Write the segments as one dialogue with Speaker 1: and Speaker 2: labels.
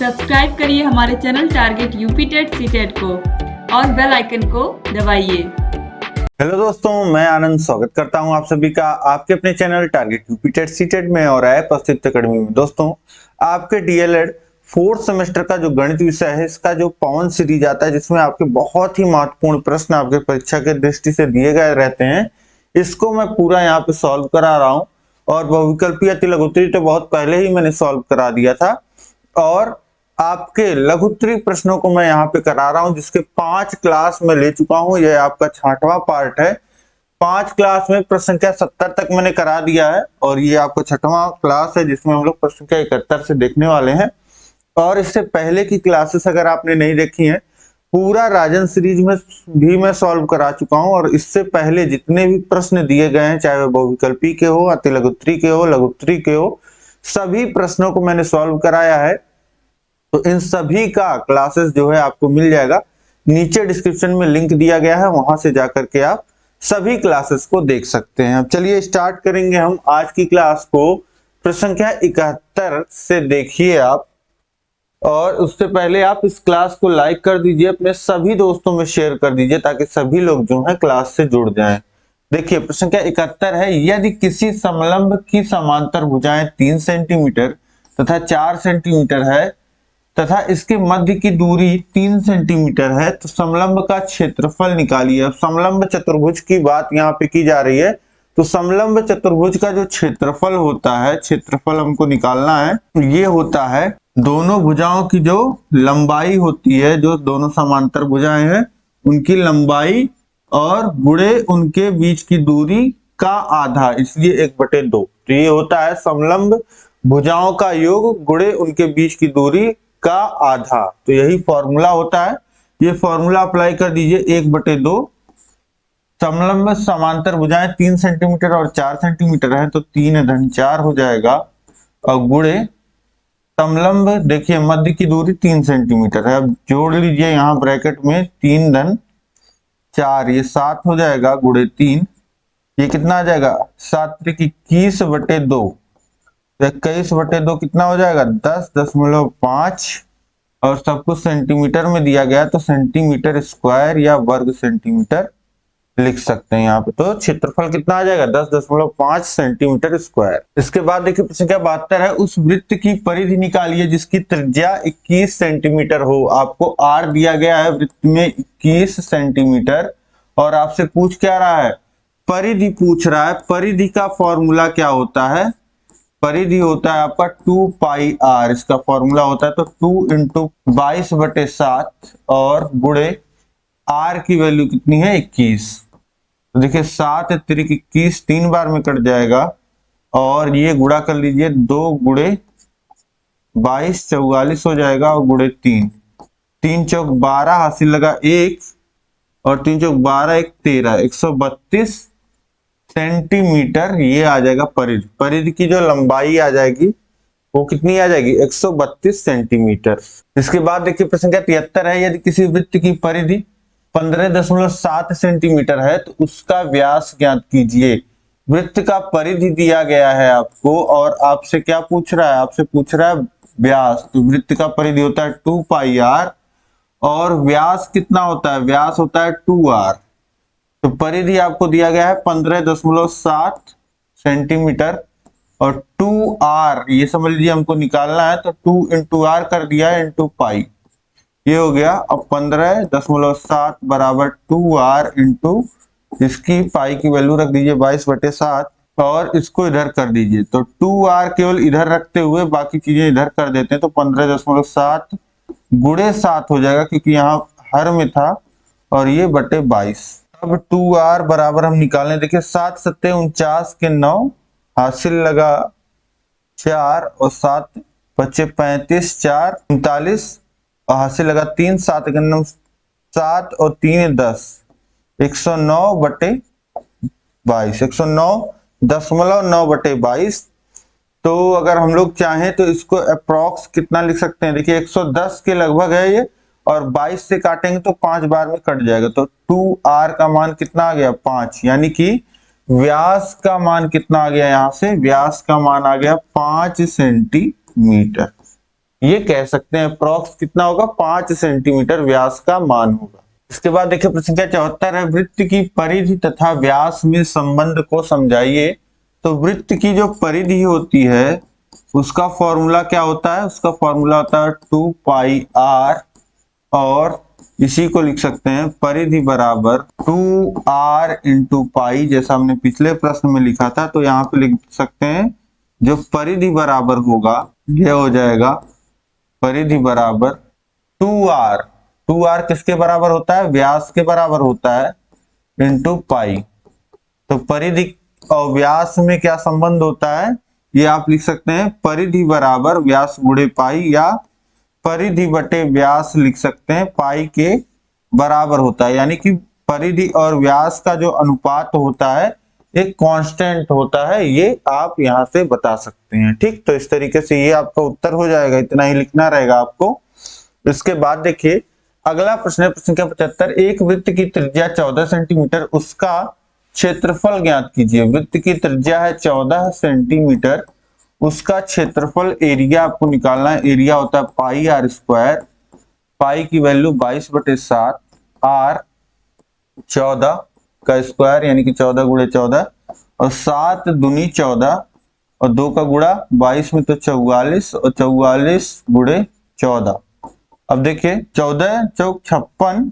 Speaker 1: Subscribe करिए हमारे channel target UP TET CTET को और बेल आइकन को दबाइए।
Speaker 2: हेलो दोस्तों, मैं आनंद स्वागत करता हूं आप सभी का आपके अपने channel target UP TET CTET में और ऐप अस्तित्व अकेडमी में। दोस्तों, आपके डीएलएड फोर्थ सेमेस्टर का जो गणित विषय है, इसका जो पवन सीरीज आता है, जिसमें आपके बहुत ही महत्वपूर्ण प्रश्न आपके परीक्षा के दृष्टि से दिए गए रहते हैं, इसको मैं पूरा यहाँ पे सॉल्व करा रहा हूँ। और बहुविकल्पी अति लघुत्तरी तो बहुत पहले ही मैंने सॉल्व करा दिया था, और आपके लघुत्तरी प्रश्नों को मैं यहाँ पे करा रहा हूँ, जिसके 5 क्लास में ले चुका हूँ। यह आपका 6वां पार्ट है। 5 क्लास में प्रश्न संख्या 70 तक मैंने करा दिया है, और ये आपका 6वां क्लास है, जिसमें हम लोग प्रश्न संख्या 71 से देखने वाले हैं। और इससे पहले की क्लासेस अगर आपने नहीं देखी है, पूरा राजन सीरीज में भी मैं सॉल्व करा चुका हूँ। और इससे पहले जितने भी प्रश्न दिए गए हैं, चाहे वह बहुविकल्पी के हो, अति लघुत्तरी के हो, लघुत्तरी के हो, सभी प्रश्नों को मैंने सॉल्व कराया है। तो इन सभी का क्लासेस जो है आपको मिल जाएगा। नीचे डिस्क्रिप्शन में लिंक दिया गया है, वहां से जाकर के आप सभी क्लासेस को देख सकते हैं। अब चलिए स्टार्ट करेंगे हम आज की क्लास को। प्रश्न संख्या 71 से देखिए आप, और उससे पहले आप इस क्लास को लाइक कर दीजिए, अपने सभी दोस्तों में शेयर कर दीजिए, ताकि सभी लोग जो है क्लास से जुड़ जाएं। देखिए प्रश्न संख्या 71 है, यदि किसी समलंब की समांतर भुजाएं 3 सेंटीमीटर तथा 4 सेंटीमीटर है तथा इसके मध्य की दूरी 3 सेंटीमीटर है, तो समलंब का क्षेत्रफल निकालिए। अब समलंब चतुर्भुज की बात यहाँ पे की जा रही है, तो समलंब चतुर्भुज का जो क्षेत्रफल होता है, क्षेत्रफल हमको निकालना है, ये होता है दोनों भुजाओं की जो लंबाई होती है, जो दोनों समांतर भुजाएं हैं उनकी लंबाई और गुणे उनके बीच की दूरी का आधा, इसलिए 1/2। तो ये होता है समलंब भुजाओं का योग गुणे उनके बीच की दूरी का आधा। तो यही फॉर्मूला होता है। ये फॉर्मूला अप्लाई कर दीजिए। 1/2 समलंब समांतर भुजाएं 3 सेंटीमीटर और 4 सेंटीमीटर है, तो 3 धन 4 हो जाएगा, और गुणे समलंब देखिए मध्य की दूरी 3 सेंटीमीटर है। अब जोड़ लीजिए यहाँ ब्रैकेट में 3 धन 4, ये 7 हो जाएगा, गुणे 3, ये कितना आ जाएगा 7 त्रिक 21/2। 21/2 कितना हो जाएगा 10.5, और सब कुछ सेंटीमीटर में दिया गया, तो सेंटीमीटर स्क्वायर या वर्ग सेंटीमीटर लिख सकते हैं यहाँ पे। तो क्षेत्रफल कितना आ जाएगा 10.5 सेंटीमीटर स्क्वायर। इसके बाद देखिए प्रश्न संख्या 72 है, उस वृत्त की परिधि निकालिए जिसकी त्रिज्या 21 सेंटीमीटर हो। आपको आर दिया गया है वृत्त में 21 सेंटीमीटर, और आपसे पूछ क्या रहा है, परिधि पूछ रहा है। परिधि का फॉर्मूला क्या होता है, परिधि होता है आपका 2πr, इसका फॉर्मूला होता है। तो 2 × 22/7 और गुणे r की वैल्यू कितनी है 21। तो देखिए 7 त्रिक 21 3 बार में कट जाएगा, और ये गुणा कर लीजिए, 2 × 22 44 हो जाएगा, और गुणे 3 3 चौक 12 हासिल लगा 1, और 3 चौक 12 1 13, 132 सेंटीमीटर ये आ जाएगा परिधि। परिधि की जो लंबाई आ जाएगी वो कितनी आ जाएगी 132 सेंटीमीटर। इसके बाद देखिए प्रश्न संख्या 73 है, यदि किसी वृत्त की परिधि 15.7 सेंटीमीटर है, तो उसका व्यास ज्ञात कीजिए। वृत्त का परिधि दिया गया है आपको, और आपसे क्या पूछ रहा है, आपसे पूछ रहा है व्यास। तो वृत्त का परिधि होता है 2πr, और व्यास कितना होता है, व्यास होता है 2r। तो परिधि आपको दिया गया है 15.7 सेंटीमीटर, और 2r ये समझ लीजिए हमको निकालना है, तो 2 × r कर दिया है × पाई, ये हो गया। अब 15.7 बराबर 2r × इसकी पाई की वैल्यू रख दीजिए 22/7, और इसको इधर कर दीजिए। तो 2r केवल इधर रखते हुए बाकी चीजें इधर कर देते हैं, तो 15.7 गुणे 7 हो जाएगा, क्योंकि यहाँ हर में था, और ये बटे 22। अब 2r बराबर हम निकालने, देखिए 7 7 49 के 9 हासिल लगा 4, और 7 बचे 35 4 39, और हासिल लगा 3 7 के 9 7, और 3 10 109/22, 109.9/22। तो अगर हम लोग चाहें तो इसको अप्रोक्स कितना लिख सकते हैं, देखिए 110 के लगभग है ये, और 22 से काटेंगे तो 5 बार में कट जाएगा। तो 2r का मान कितना आ गया 5, यानी कि व्यास का मान कितना आ गया, यहां से व्यास का मान आ गया 5 सेंटीमीटर। ये कह सकते हैं अप्रॉक्स कितना होगा, 5 सेंटीमीटर व्यास का मान होगा। इसके बाद देखिए प्रश्न संख्या 74 है, वृत्त की परिधि तथा व्यास में संबंध को समझाइए। तो वृत्त की जो परिधि होती है उसका फॉर्मूला क्या होता है, उसका फॉर्मूला होता है 2 पाई आर, और इसी को लिख सकते हैं परिधि बराबर 2r इंटू पाई, जैसा हमने पिछले प्रश्न में लिखा था। तो यहाँ पे लिख सकते हैं जो परिधि बराबर होगा यह हो जाएगा परिधि बराबर 2r। 2r किसके बराबर होता है, व्यास के बराबर होता है, इंटू पाई। तो परिधि और व्यास में क्या संबंध होता है, ये आप लिख सकते हैं परिधि बराबर व्यास गुणे पाई, या परिधि बटे व्यास लिख सकते हैं, पाई के बराबर होता है। यानी कि परिधि और व्यास का जो अनुपात होता है एक कांस्टेंट होता है, ये आप यहां से बता सकते हैं। ठीक, तो इस तरीके से ये आपका उत्तर हो जाएगा, इतना ही लिखना रहेगा आपको। इसके बाद देखिए अगला प्रश्न है, प्रश्न संख्या 75, एक वृत्त की त्रिज्या 14 सेंटीमीटर, उसका क्षेत्रफल ज्ञात कीजिए। वृत्त की त्रिज्या है 14 सेंटीमीटर, उसका क्षेत्रफल एरिया आपको निकालना है। एरिया होता है पाई आर स्क्वायर, पाई की वैल्यू 22/7, आर 14 का स्क्वायर यानी कि 14 गुणे 14, और 7 दूनी 14 और 2 का गुणा 22 में तो 44, और 44 गुणे 14। अब देखिए 14 चौक 56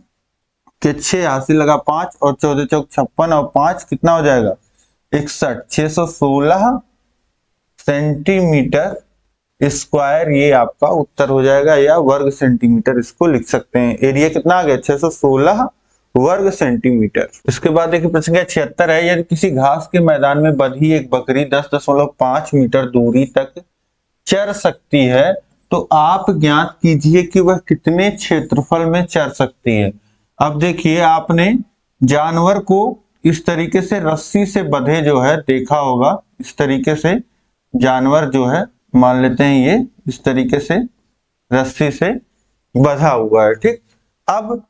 Speaker 2: के 6 हासिल लगा 5, और 14 चौक 56 और 5 कितना हो जाएगा 61, 616 सेंटीमीटर स्क्वायर ये आपका उत्तर हो जाएगा, या वर्ग सेंटीमीटर इसको लिख सकते हैं। एरिया कितना आ गया 616 वर्ग सेंटीमीटर। इसके बाद देखिए प्रश्न संख्या 76 है, यदि किसी घास के मैदान में बंधी एक बकरी 10.5 मीटर दूरी तक चर सकती है, तो आप ज्ञात कीजिए कि वह कितने क्षेत्रफल में चर सकती है। अब देखिए आपने जानवर को इस तरीके से रस्सी से बंधे जो है देखा होगा, इस तरीके से जानवर जो है मान लेते हैं ये इस तरीके से रस्सी से बंधा हुआ है। ठीक, अब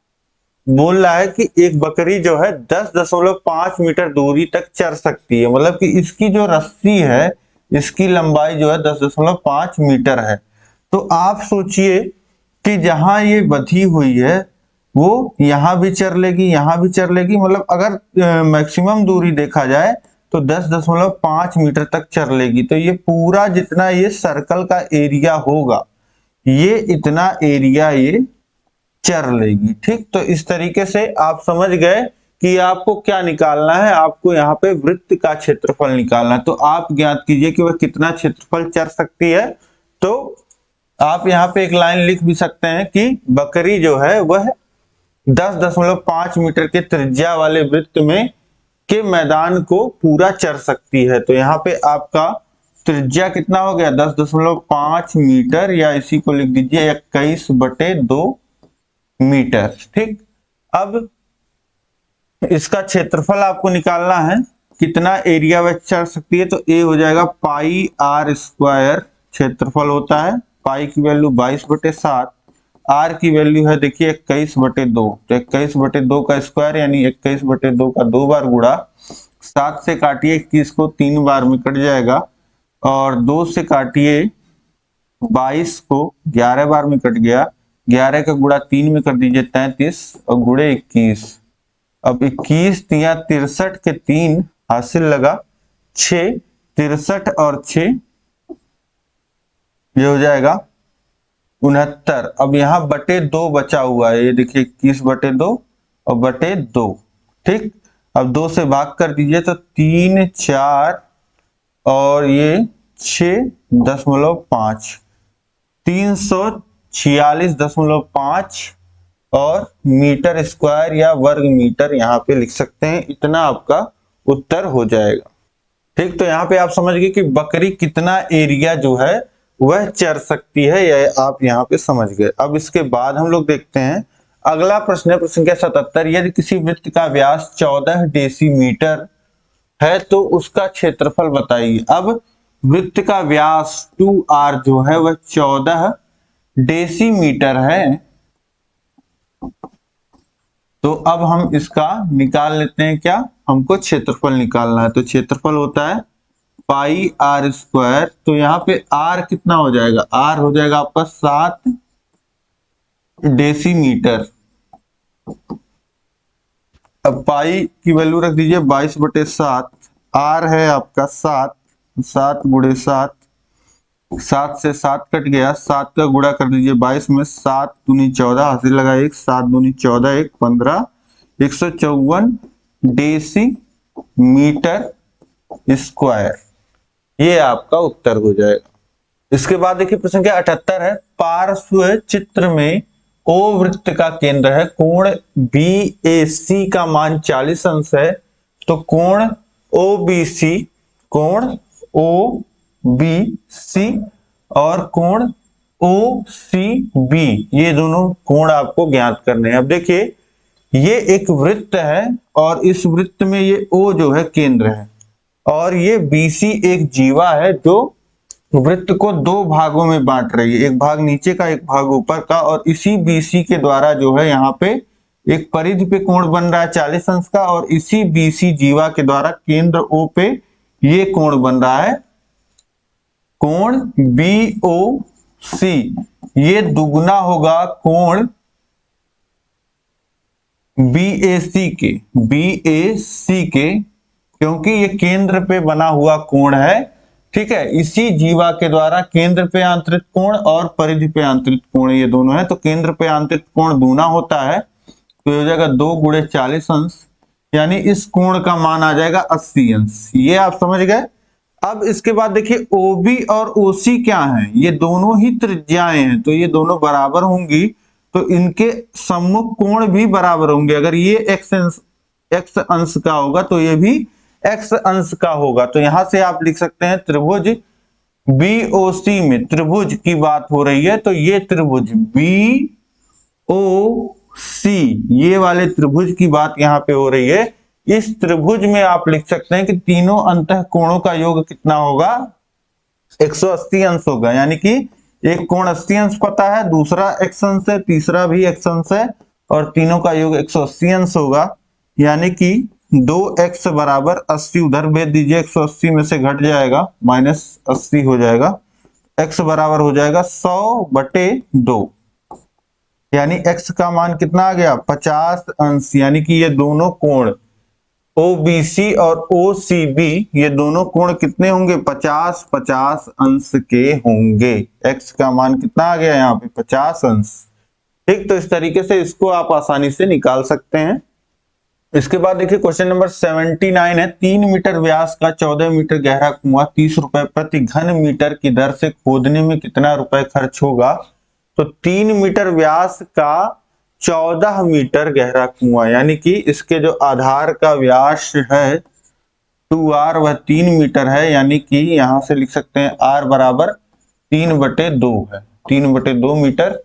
Speaker 2: बोल रहा है कि एक बकरी जो है 10.5 मीटर दूरी तक चर सकती है, मतलब कि इसकी जो रस्सी है इसकी लंबाई जो है 10.5 मीटर है। तो आप सोचिए कि जहां ये बंधी हुई है वो यहां भी चर लेगी, यहां भी चर लेगी, मतलब अगर मैक्सिमम दूरी देखा जाए तो 10.5 मीटर तक चर लेगी। तो ये पूरा जितना ये सर्कल का एरिया होगा ये इतना एरिया ये चर लेगी। ठीक, तो इस तरीके से आप समझ गए कि आपको क्या निकालना है, आपको यहाँ पे वृत्त का क्षेत्रफल निकालना है। तो आप ज्ञात कीजिए कि वह कितना क्षेत्रफल चर सकती है। तो आप यहाँ पे एक लाइन लिख भी सकते हैं कि बकरी जो है वह 10.5 मीटर के त्रिज्या वाले वृत्त में के मैदान को पूरा चर सकती है। तो यहाँ पे आपका त्रिज्या कितना हो गया 10.5 मीटर, या इसी को लिख दीजिए 21/2 मीटर। ठीक, अब इसका क्षेत्रफल आपको निकालना है, कितना एरिया वह चर सकती है। तो ए हो जाएगा पाई आर स्क्वायर क्षेत्रफल होता है, पाई की वैल्यू 22/7, आर की वैल्यू है देखिए 21/2, तो 21/2 का स्क्वायर यानी 21/2 का 2 बार गुणा, 7 से काटिए 21 को 3 बार में कट जाएगा, और 2 से काटिए 22 को 11 बार में कट गया, 11 का गुणा 3 में कर दीजिए 33, और गुणे 21। अब 21 तिया 63 के 3 हासिल लगा 6, 63 और 6 ये हो जाएगा 69। अब यहाँ बटे 2 बचा हुआ है, ये देखिए 21/2 और बटे 2। ठीक, अब 2 से भाग कर दीजिए तो 3, 4 और ये 6.5, 346.5 और मीटर स्क्वायर या वर्ग मीटर यहाँ पे लिख सकते हैं। इतना आपका उत्तर हो जाएगा। ठीक, तो यहाँ पे आप समझ गए कि बकरी कितना एरिया जो है वह चर सकती है, यह आप यहाँ पे समझ गए। अब इसके बाद हम लोग देखते हैं अगला प्रश्न है, प्रश्न संख्या 77, यदि किसी वृत्त का व्यास 14 डेसीमीटर है तो उसका क्षेत्रफल बताइए। अब वृत्त का व्यास 2r जो है वह 14 डेसीमीटर है, तो अब हम इसका निकाल लेते हैं। क्या हमको क्षेत्रफल निकालना है, तो क्षेत्रफल होता है पाई आर स्क्वायर, तो यहाँ पे आर कितना हो जाएगा, आर हो जाएगा आपका 7 डेसीमीटर। अब पाई की वैल्यू रख दीजिए 22/7, आर है आपका 7, 7 गुणे 7, 7 से 7 कट गया, 7 का गुणा कर दीजिए 22 में, 7 दूनी 14, हासिल लगा 1, 7 दूनी 14, 1 15, 154 डेसीमीटर स्क्वायर, ये आपका उत्तर हो जाएगा। इसके बाद देखिए प्रश्न क्या 78 है, पार्श्व चित्र में ओ वृत्त का केंद्र है, कोण BAC का मान 40 अंश है, तो कोण OBC और कोण OCB, ये दोनों कोण आपको ज्ञात करने हैं। अब देखिए ये एक वृत्त है और इस वृत्त में ये O जो है केंद्र है और ये BC एक जीवा है जो वृत्त को दो भागों में बांट रही है, एक भाग नीचे का एक भाग ऊपर का, और इसी BC के द्वारा जो है यहाँ पे एक परिधि पे कोण बन रहा है 40 अंश का, और इसी BC जीवा के द्वारा केंद्र O पे ये कोण बन रहा है कोण BOC, ये दुगना होगा कोण BAC के, क्योंकि ये केंद्र पे बना हुआ कोण है, ठीक है। इसी जीवा के द्वारा केंद्र पे आंतरिक कोण और परिधि पे आंतरिक कोण ये दोनों है, तो केंद्र पे आंतरिक कोण दूना होता है, तो हो जाएगा 2 गुणे 40 अंश, यानी इस कोण का मान आ जाएगा 80 अंश, ये आप समझ गए। अब इसके बाद देखिए OB और OC क्या है, ये दोनों ही त्रिज्याएं हैं, तो ये दोनों बराबर होंगी, तो इनके सम्मुख कोण भी बराबर होंगे। अगर ये x अंश का होगा तो ये भी x अंश का होगा, तो यहां से आप लिख सकते हैं त्रिभुज BOC में त्रिभुज की बात हो रही है, तो ये त्रिभुज BOC, ये वाले त्रिभुज की बात यहाँ पे हो रही है। इस त्रिभुज में आप लिख सकते हैं कि तीनों अंतः कोणों का योग कितना होगा, 180 अंश होगा, यानी कि एक कोण 80 अंश पता है, दूसरा x अंश है, तीसरा भी x अंश है, और तीनों का योग 180 अंश होगा, यानी कि 2x बराबर 80 उधर भेज दीजिए, 180 में से घट जाएगा -80 हो जाएगा, x बराबर हो जाएगा 100/2, यानी x का मान कितना आ गया 50 अंश, यानी कि ये दोनों कोण OBC और OCB, ये दोनों कोण कितने होंगे 50-50 अंश के होंगे। x का मान कितना आ गया यहाँ पे 50 अंश, ठीक। तो इस तरीके से इसको आप आसानी से निकाल सकते हैं। इसके बाद देखिए क्वेश्चन नंबर 79 है, 3 मीटर व्यास का 14 मीटर गहरा कुआं 30 रुपए प्रति घन मीटर की दर से खोदने में कितना रुपए खर्च होगा। तो 3 मीटर व्यास का 14 मीटर गहरा कुआं, यानी कि इसके जो आधार का व्यास है 2r वह 3 मीटर है, यानी कि यहां से लिख सकते हैं r बराबर 3/2 है, 3/2 मीटर,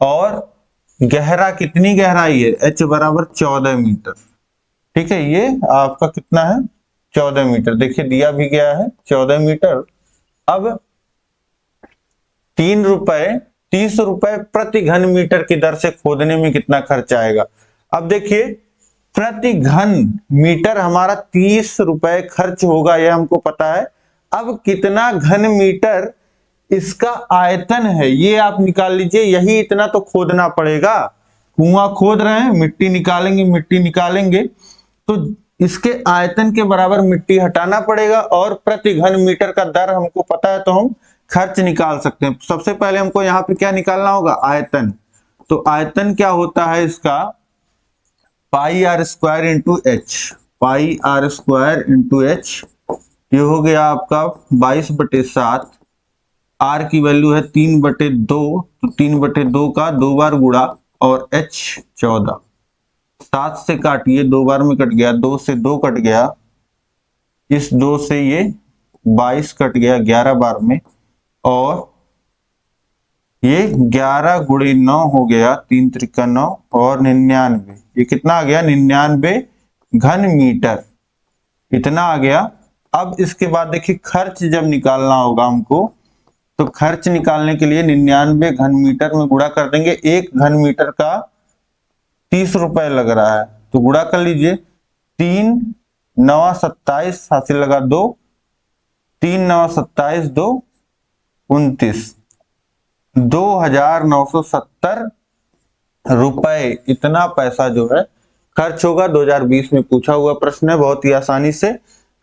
Speaker 2: और गहरा कितनी गहराई है h बराबर 14 मीटर, ठीक है। ये आपका कितना है 14 मीटर, देखिए दिया भी गया है 14 मीटर। अब 30 रुपए प्रति घन मीटर की दर से खोदने में कितना खर्च आएगा। अब देखिए प्रति घन मीटर हमारा 30 रुपए खर्च होगा, यह हमको पता है। अब कितना घन मीटर इसका आयतन है ये आप निकाल लीजिए, यही इतना तो खोदना पड़ेगा। कुआं खोद रहे हैं, मिट्टी निकालेंगे तो इसके आयतन के बराबर मिट्टी हटाना पड़ेगा, और प्रति घन मीटर का दर हमको पता है, तो हम खर्च निकाल सकते हैं। सबसे पहले हमको यहाँ पे क्या निकालना होगा, आयतन। तो आयतन क्या होता है इसका, πr² इंटू h, πr²/h, ये हो गया आपका 22/7, r की वैल्यू है 3/2, तो 3/2 का 2 बार गुणा, और h 14, 7 से काटिए, 2 बार में कट गया, 2 से 2 कट गया, इस 2 से ये 22 कट गया 11 बार में, और ये 11 गुणे 9 हो गया, 3 त्रिका 9, और 99, ये कितना आ गया 99 घन मीटर, इतना आ गया। अब इसके बाद देखिए खर्च जब निकालना होगा हमको, तो खर्च निकालने के लिए 99 घन मीटर में गुणा कर देंगे, 1 घन मीटर का 30 रुपए लग रहा है, तो गुणा कर लीजिए, 3 9 27, हासिल लगा 2, 3×9 = 27, 2 29, 2,970 रुपए इतना पैसा जो है खर्च होगा। 2020 में पूछा हुआ प्रश्न है, बहुत ही आसानी से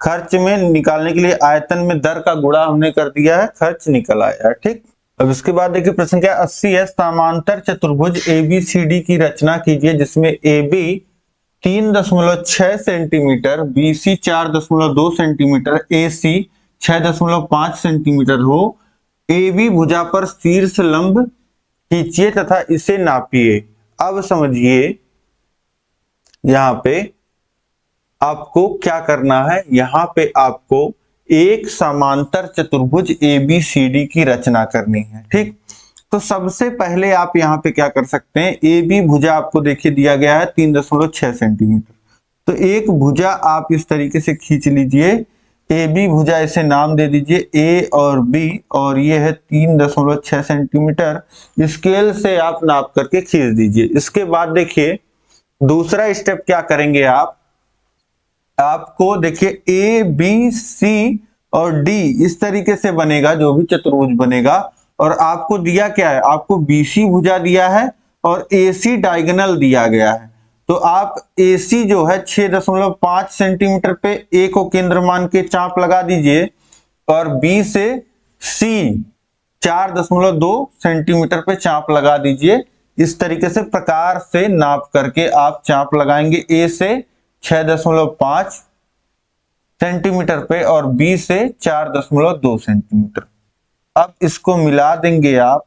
Speaker 2: खर्च में निकालने के लिए आयतन में दर का गुणा हमने कर दिया है, खर्च निकल आया है। ठीक, अब इसके बाद देखिए प्रश्न क्या 80 है। समांतर चतुर्भुज ABCD की रचना कीजिए जिसमें AB 3.6 centimetre, BC 4.2 centimetre, AC 6.5 centimetre हो। AB भुजा पर शीर्ष लंब खींचिए तथा इसे नापिए। अब समझिए यहां पे आपको क्या करना है, यहां पे आपको एक समांतर चतुर्भुज ABCD की रचना करनी है। ठीक, तो सबसे पहले आप यहां पे क्या कर सकते हैं, AB भुजा आपको देखिए दिया गया है 3.6 सेंटीमीटर, तो एक भुजा आप इस तरीके से खींच लीजिए। AB भुजा इसे नाम दे दीजिए A और B, और ये है 3.6 सेंटीमीटर। स्केल से आप नाप करके खींच दीजिए। इसके बाद देखिए दूसरा स्टेप क्या करेंगे आपको देखिए ABC और D इस तरीके से बनेगा जो भी चतुर्भुज बनेगा, और आपको दिया क्या है, आपको BC भुजा दिया है और AC डायगोनल दिया गया है। तो आप AC जो है 6.5 सेंटीमीटर पे A को केंद्र मान के चाप लगा दीजिए, और B से C 4.2 सेंटीमीटर पे चाप लगा दीजिए। इस तरीके से प्रकार से नाप करके आप चाप लगाएंगे A से 6.5 सेंटीमीटर पे और B से 4.2 सेंटीमीटर। अब इसको मिला देंगे आप।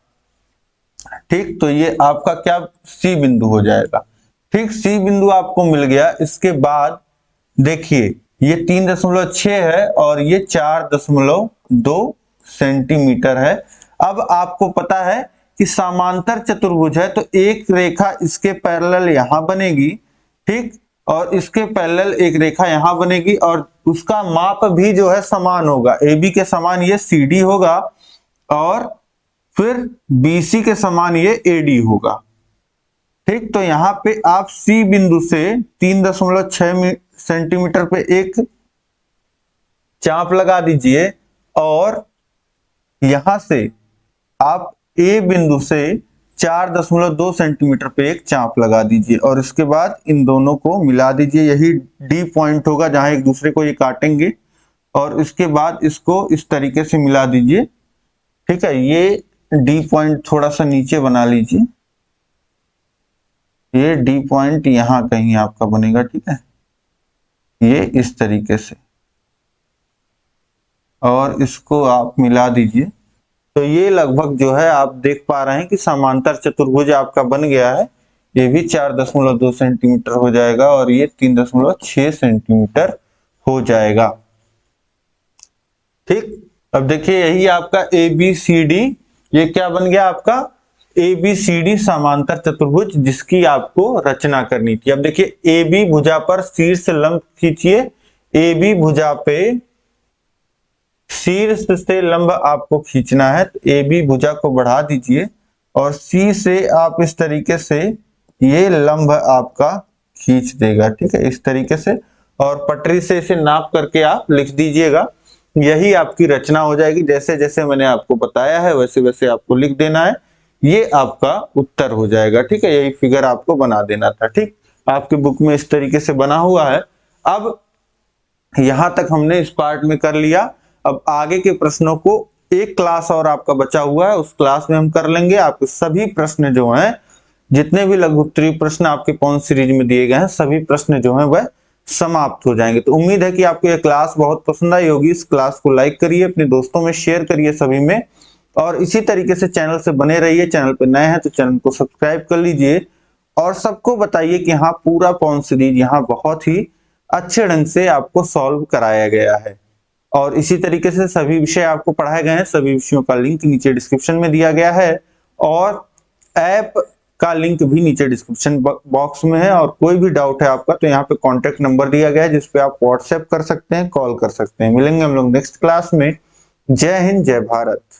Speaker 2: ठीक, तो ये आपका क्या C बिंदु हो जाएगा। ठीक, C बिंदु आपको मिल गया। इसके बाद देखिए ये 3.6 है और ये 4.2 सेंटीमीटर है। अब आपको पता है कि समांतर चतुर्भुज है, तो एक रेखा इसके पैरेलल यहां बनेगी, ठीक, और इसके पैरेलल एक रेखा यहां बनेगी, और उसका माप भी जो है समान होगा। AB के समान ये CD होगा, और फिर BC के समान ये AD होगा। ठीक, तो यहां पे आप C बिंदु से 3.6 सेंटीमीटर पे एक चाप लगा दीजिए, और यहां से आप A बिंदु से 4.2 सेंटीमीटर पे एक चाप लगा दीजिए, और इसके बाद इन दोनों को मिला दीजिए। यही D पॉइंट होगा जहां एक दूसरे को ये काटेंगे, और इसके बाद इसको इस तरीके से मिला दीजिए। ठीक है, ये D पॉइंट थोड़ा सा नीचे बना लीजिए, ये D पॉइंट यहां कहीं आपका बनेगा। ठीक है, ये इस तरीके से, और इसको आप मिला दीजिए। तो ये लगभग जो है आप देख पा रहे हैं कि समांतर चतुर्भुज आपका बन गया है। ये भी 4.2 सेंटीमीटर हो जाएगा, और ये 3.6 सेंटीमीटर हो जाएगा। ठीक, अब देखिए यही आपका ABCD, ये क्या बन गया आपका ABCD समांतर चतुर्भुज, जिसकी आपको रचना करनी थी। अब देखिए AB भुजा पर शीर्ष लंब खींचिए। AB भुजा पे शीर्ष से लंब आपको खींचना है, तो AB भुजा को बढ़ा दीजिए, और C से आप इस तरीके से ये लंब आपका खींच देगा। ठीक है, इस तरीके से, और पटरी से इसे नाप करके आप लिख दीजिएगा। यही आपकी रचना हो जाएगी। जैसे जैसे मैंने आपको बताया है वैसे वैसे आपको लिख देना है, ये आपका उत्तर हो जाएगा। ठीक है, यही फिगर आपको बना देना था। ठीक, आपके बुक में इस तरीके से बना हुआ है। अब यहां तक हमने इस पार्ट में कर लिया। अब आगे के प्रश्नों को एक क्लास और आपका बचा हुआ है, उस क्लास में हम कर लेंगे। आपके सभी प्रश्न जो हैं, जितने भी लघु उत्तरीय प्रश्न आपके कौन सीरीज में दिए गए हैं, सभी प्रश्न जो हैं वह समाप्त हो जाएंगे। तो उम्मीद है कि आपको यह क्लास बहुत पसंद आई होगी। इस क्लास को लाइक करिए, अपने दोस्तों में शेयर करिए सभी में, और इसी तरीके से चैनल से बने रहिए। चैनल पर नए हैं तो चैनल को सब्सक्राइब कर लीजिए, और सबको बताइए कि हाँ पूरा पॉन सीरीज यहाँ बहुत ही अच्छे ढंग से आपको सॉल्व कराया गया है। और इसी तरीके से सभी विषय आपको पढ़ाए गए हैं। सभी विषयों का लिंक नीचे डिस्क्रिप्शन में दिया गया है, और ऐप का लिंक भी नीचे डिस्क्रिप्शन बॉक्स में है। और कोई भी डाउट है आपका तो यहाँ पे कॉन्टेक्ट नंबर दिया गया है, जिसपे आप व्हाट्सएप कर सकते हैं, कॉल कर सकते हैं। मिलेंगे हम लोग नेक्स्ट क्लास में। जय हिंद, जय भारत।